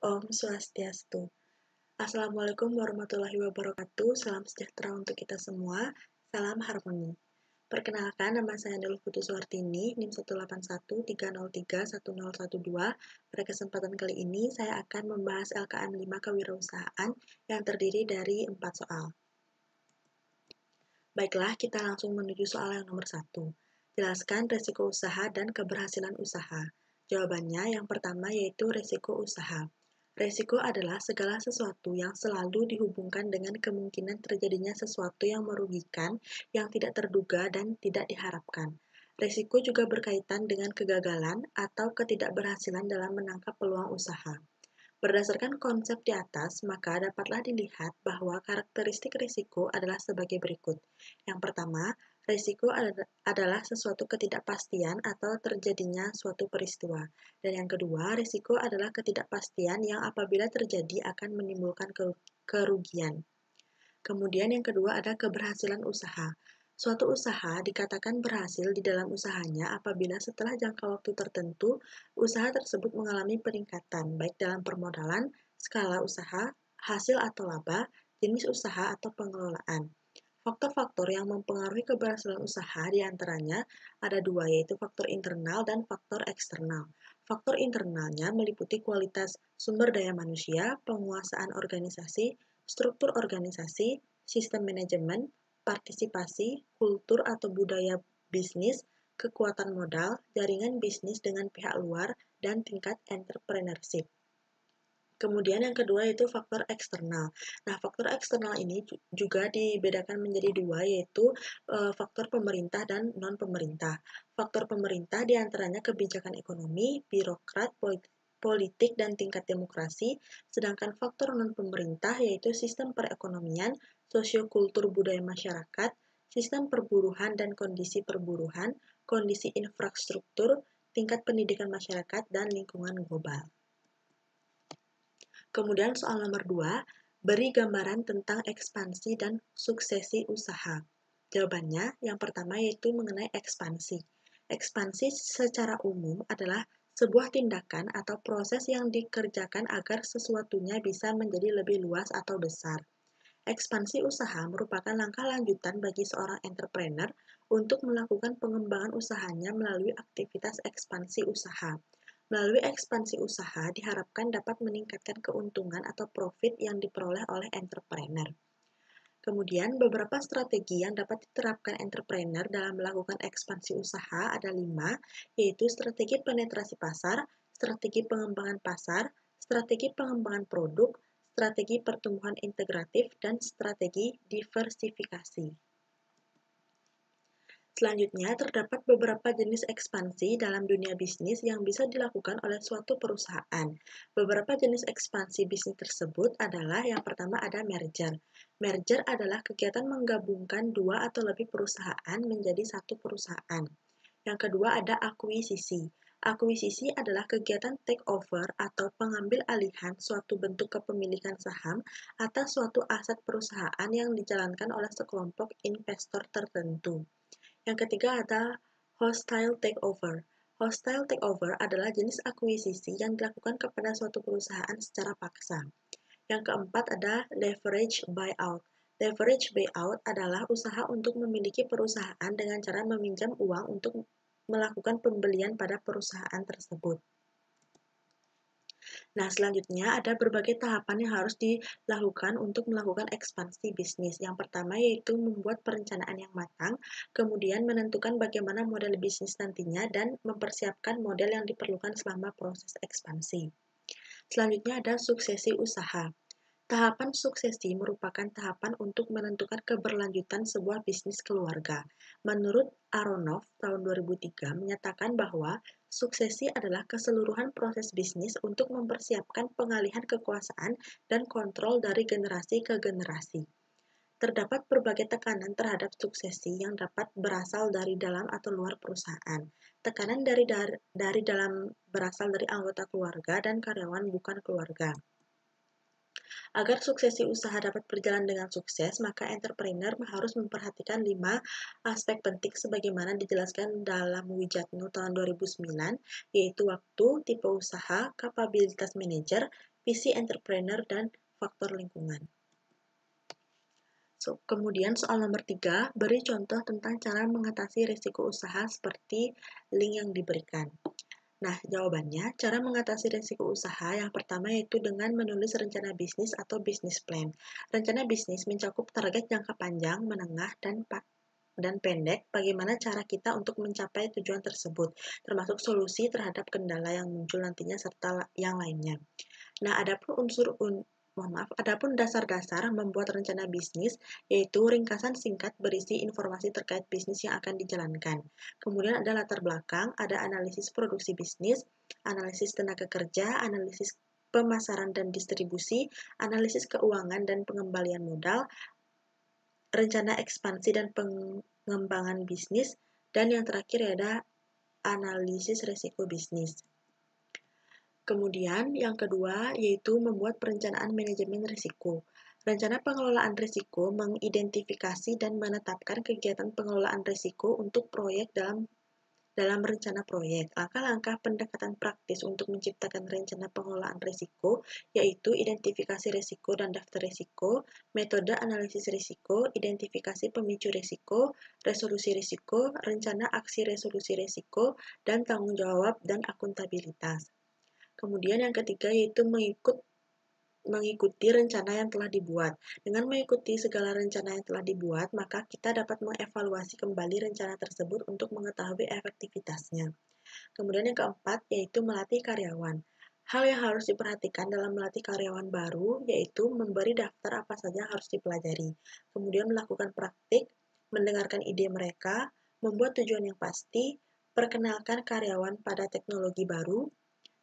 Om Swastiastu. Assalamualaikum warahmatullahi wabarakatuh. Salam sejahtera untuk kita semua. Salam harmoni. Perkenalkan, nama saya Nurul Putuswartini, NIM 18130310112. Pada kesempatan kali ini, saya akan membahas LKM 5 Kewirausahaan yang terdiri dari 4 soal. Baiklah, kita langsung menuju soal yang nomor 1. Jelaskan resiko usaha dan keberhasilan usaha. Jawabannya yang pertama yaitu resiko usaha. Resiko adalah segala sesuatu yang selalu dihubungkan dengan kemungkinan terjadinya sesuatu yang merugikan, yang tidak terduga dan tidak diharapkan. Resiko juga berkaitan dengan kegagalan atau ketidakberhasilan dalam menangkap peluang usaha. Berdasarkan konsep di atas, maka dapatlah dilihat bahwa karakteristik risiko adalah sebagai berikut. Yang pertama, risiko adalah sesuatu ketidakpastian atau terjadinya suatu peristiwa. Dan yang kedua, risiko adalah ketidakpastian yang apabila terjadi akan menimbulkan kerugian. Kemudian yang kedua ada keberhasilan usaha. Suatu usaha dikatakan berhasil di dalam usahanya apabila setelah jangka waktu tertentu, usaha tersebut mengalami peningkatan, baik dalam permodalan, skala usaha, hasil atau laba, jenis usaha atau pengelolaan. Faktor-faktor yang mempengaruhi keberhasilan usaha diantaranya ada dua, yaitu faktor internal dan faktor eksternal. Faktor internalnya meliputi kualitas sumber daya manusia, penguasaan organisasi, struktur organisasi, sistem manajemen, partisipasi, kultur atau budaya bisnis, kekuatan modal, jaringan bisnis dengan pihak luar, dan tingkat entrepreneurship. Kemudian yang kedua yaitu faktor eksternal. Nah, faktor eksternal ini juga dibedakan menjadi dua, yaitu faktor pemerintah dan non-pemerintah. Faktor pemerintah diantaranya kebijakan ekonomi, birokrat, politik, dan tingkat demokrasi, sedangkan faktor non-pemerintah yaitu sistem perekonomian, sosiokultur budaya masyarakat, sistem perburuhan dan kondisi perburuhan, kondisi infrastruktur, tingkat pendidikan masyarakat, dan lingkungan global. Kemudian soal nomor 2, beri gambaran tentang ekspansi dan suksesi usaha. Jawabannya yang pertama yaitu mengenai ekspansi. Ekspansi secara umum adalah sebuah tindakan atau proses yang dikerjakan agar sesuatunya bisa menjadi lebih luas atau besar. Ekspansi usaha merupakan langkah lanjutan bagi seorang entrepreneur untuk melakukan pengembangan usahanya melalui aktivitas ekspansi usaha. Melalui ekspansi usaha diharapkan dapat meningkatkan keuntungan atau profit yang diperoleh oleh entrepreneur. Kemudian, beberapa strategi yang dapat diterapkan entrepreneur dalam melakukan ekspansi usaha ada 5, yaitu strategi penetrasi pasar, strategi pengembangan pasar, strategi pengembangan produk, strategi pertumbuhan integratif, dan strategi diversifikasi. Selanjutnya, terdapat beberapa jenis ekspansi dalam dunia bisnis yang bisa dilakukan oleh suatu perusahaan. Beberapa jenis ekspansi bisnis tersebut adalah yang pertama ada merger. Merger adalah kegiatan menggabungkan dua atau lebih perusahaan menjadi satu perusahaan. Yang kedua ada akuisisi. Akuisisi adalah kegiatan takeover atau pengambil alihan suatu bentuk kepemilikan saham atas suatu aset perusahaan yang dijalankan oleh sekelompok investor tertentu. Yang ketiga ada hostile takeover. Hostile takeover adalah jenis akuisisi yang dilakukan kepada suatu perusahaan secara paksa. Yang keempat ada leverage buyout. Leverage buyout adalah usaha untuk memiliki perusahaan dengan cara meminjam uang untuk melakukan pembelian pada perusahaan tersebut. Nah, selanjutnya ada berbagai tahapan yang harus dilakukan untuk melakukan ekspansi bisnis. Yang pertama yaitu membuat perencanaan yang matang, kemudian menentukan bagaimana model bisnis nantinya, dan mempersiapkan model yang diperlukan selama proses ekspansi. Selanjutnya ada suksesi usaha. Tahapan suksesi merupakan tahapan untuk menentukan keberlanjutan sebuah bisnis keluarga. Menurut Aronoff tahun 2003 menyatakan bahwa suksesi adalah keseluruhan proses bisnis untuk mempersiapkan pengalihan kekuasaan dan kontrol dari generasi ke generasi. Terdapat berbagai tekanan terhadap suksesi yang dapat berasal dari dalam atau luar perusahaan. Tekanan dari dalam berasal dari anggota keluarga dan karyawan bukan keluarga. Agar suksesi usaha dapat berjalan dengan sukses, maka entrepreneur harus memperhatikan 5 aspek penting sebagaimana dijelaskan dalam Wijatno tahun 2009, yaitu waktu, tipe usaha, kapabilitas manajer, visi entrepreneur, dan faktor lingkungan. Kemudian soal nomor 3, beri contoh tentang cara mengatasi risiko usaha seperti link yang diberikan. Nah, jawabannya, cara mengatasi risiko usaha yang pertama yaitu dengan menulis rencana bisnis atau business plan. Rencana bisnis mencakup target jangka panjang, menengah, dan pendek, bagaimana cara kita untuk mencapai tujuan tersebut, termasuk solusi terhadap kendala yang muncul nantinya serta yang lainnya. Nah, adapun dasar-dasar membuat rencana bisnis, yaitu ringkasan singkat berisi informasi terkait bisnis yang akan dijalankan. Kemudian ada latar belakang, ada analisis produksi bisnis, analisis tenaga kerja, analisis pemasaran dan distribusi, analisis keuangan dan pengembalian modal, rencana ekspansi dan pengembangan bisnis, dan yang terakhir ada analisis risiko bisnis. Kemudian yang kedua yaitu membuat perencanaan manajemen risiko. Rencana pengelolaan risiko mengidentifikasi dan menetapkan kegiatan pengelolaan risiko untuk proyek dalam rencana proyek. Langkah-langkah pendekatan praktis untuk menciptakan rencana pengelolaan risiko yaitu identifikasi risiko dan daftar risiko, metode analisis risiko, identifikasi pemicu risiko, resolusi risiko, rencana aksi resolusi risiko, dan tanggung jawab dan akuntabilitas. Kemudian yang ketiga yaitu mengikuti rencana yang telah dibuat. Dengan mengikuti segala rencana yang telah dibuat, maka kita dapat mengevaluasi kembali rencana tersebut untuk mengetahui efektivitasnya. Kemudian yang keempat yaitu melatih karyawan. Hal yang harus diperhatikan dalam melatih karyawan baru yaitu memberi daftar apa saja yang harus dipelajari. Kemudian melakukan praktik, mendengarkan ide mereka, membuat tujuan yang pasti, perkenalkan karyawan pada teknologi baru,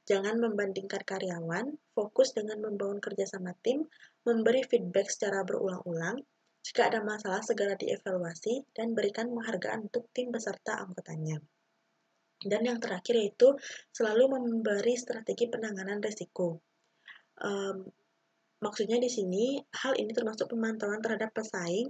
jangan membandingkan karyawan, fokus dengan membangun kerjasama tim, memberi feedback secara berulang-ulang, jika ada masalah segera dievaluasi, dan berikan penghargaan untuk tim beserta anggotanya. Dan yang terakhir yaitu selalu memberi strategi penanganan risiko. Maksudnya di sini, hal ini termasuk pemantauan terhadap pesaing,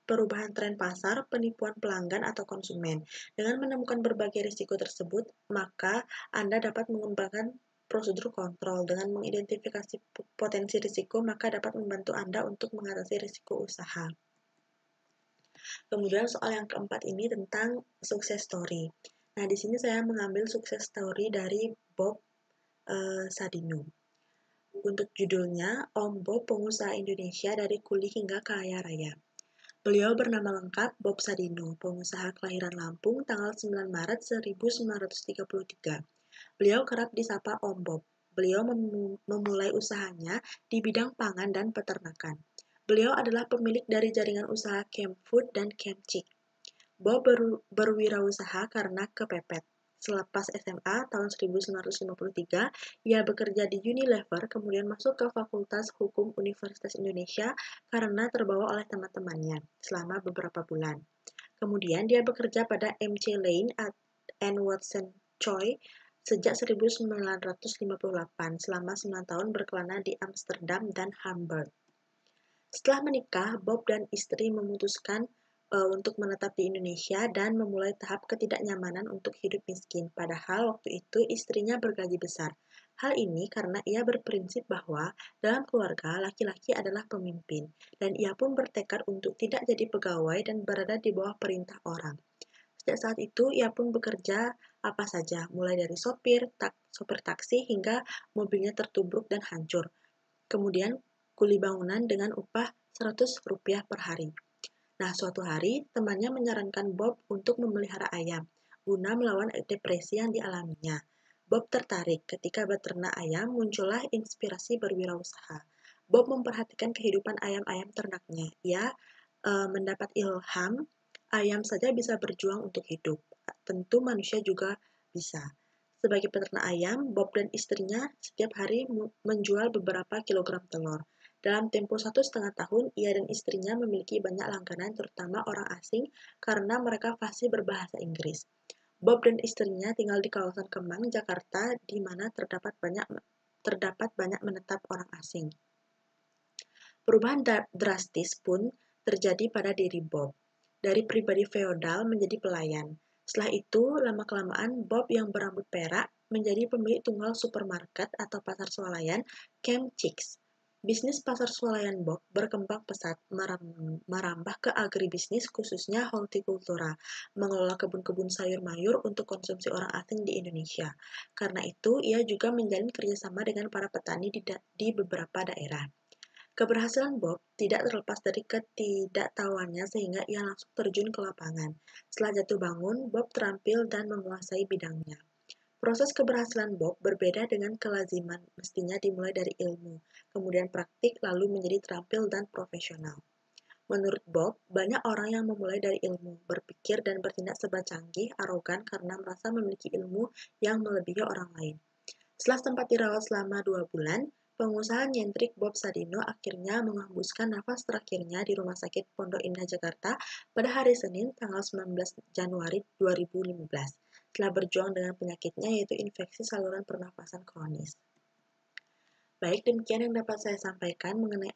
perubahan tren pasar, penipuan pelanggan atau konsumen. Dengan menemukan berbagai risiko tersebut, maka Anda dapat mengembangkan prosedur kontrol. Dengan mengidentifikasi potensi risiko, maka dapat membantu Anda untuk mengatasi risiko usaha. Kemudian soal yang keempat ini tentang success story. Nah, di sini saya mengambil success story dari Bob Sadino. Untuk judulnya, Om Bob, pengusaha Indonesia dari kuli hingga kaya raya. Beliau bernama lengkap Bob Sadino, pengusaha kelahiran Lampung tanggal 9 Maret 1933. Beliau kerap disapa Om Bob. Beliau memulai usahanya di bidang pangan dan peternakan. Beliau adalah pemilik dari jaringan usaha Camp Food dan Camp Chick. Bob berwirausaha karena kepepet. Selepas SMA tahun 1953, ia bekerja di Unilever, kemudian masuk ke Fakultas Hukum Universitas Indonesia karena terbawa oleh teman-temannya selama beberapa bulan. Kemudian dia bekerja pada MC Lane and Watson Choi sejak 1958 selama 9 tahun berkelana di Amsterdam dan Hamburg. Setelah menikah, Bob dan istri memutuskan untuk menetap di Indonesia dan memulai tahap ketidaknyamanan untuk hidup miskin. Padahal waktu itu istrinya bergaji besar. Hal ini karena ia berprinsip bahwa dalam keluarga laki-laki adalah pemimpin dan ia pun bertekad untuk tidak jadi pegawai dan berada di bawah perintah orang. Sejak saat itu ia pun bekerja apa saja, mulai dari sopir taksi hingga mobilnya tertubruk dan hancur. Kemudian kuli bangunan dengan upah Rp100 per hari. Nah, suatu hari, temannya menyarankan Bob untuk memelihara ayam, guna melawan depresi yang dialaminya. Bob tertarik. Ketika beternak ayam, muncullah inspirasi berwirausaha. Bob memperhatikan kehidupan ayam-ayam ternaknya. Ia mendapat ilham, ayam saja bisa berjuang untuk hidup. Tentu manusia juga bisa. Sebagai peternak ayam, Bob dan istrinya setiap hari menjual beberapa kilogram telur. Dalam tempo 1,5 tahun, ia dan istrinya memiliki banyak langganan, terutama orang asing, karena mereka fasih berbahasa Inggris. Bob dan istrinya tinggal di kawasan Kemang, Jakarta, di mana terdapat banyak menetap orang asing. Perubahan drastis pun terjadi pada diri Bob. Dari pribadi feodal menjadi pelayan. Setelah itu, lama-kelamaan Bob yang berambut perak menjadi pemilik tunggal supermarket atau pasar swalayan Camp Chicks. Bisnis pasar swalayan Bob berkembang pesat, merambah ke agribisnis khususnya hortikultura, mengelola kebun-kebun sayur mayur untuk konsumsi orang asing di Indonesia. Karena itu, ia juga menjalin kerjasama dengan para petani di beberapa daerah. Keberhasilan Bob tidak terlepas dari ketidaktahuannya sehingga ia langsung terjun ke lapangan. Setelah jatuh bangun, Bob terampil dan menguasai bidangnya. Proses keberhasilan Bob berbeda dengan kelaziman, mestinya dimulai dari ilmu, kemudian praktik, lalu menjadi terampil dan profesional. Menurut Bob, banyak orang yang memulai dari ilmu, berpikir dan bertindak serba canggih, arogan karena merasa memiliki ilmu yang melebihi orang lain. Setelah sempat dirawat selama 2 bulan, pengusaha nyentrik Bob Sadino akhirnya menghembuskan nafas terakhirnya di Rumah Sakit Pondok Indah Jakarta pada hari Senin, tanggal 19 Januari 2015, setelah berjuang dengan penyakitnya yaitu infeksi saluran pernafasan kronis. Baik, demikian yang dapat saya sampaikan mengenai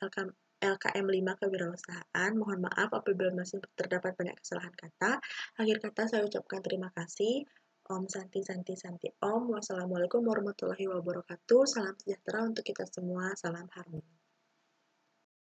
LKM 5 kewirausahaan. Mohon maaf apabila masih terdapat banyak kesalahan kata. Akhir kata saya ucapkan terima kasih. Om Santi Santi Santi Om. Wassalamualaikum warahmatullahi wabarakatuh. Salam sejahtera untuk kita semua. Salam harmoni.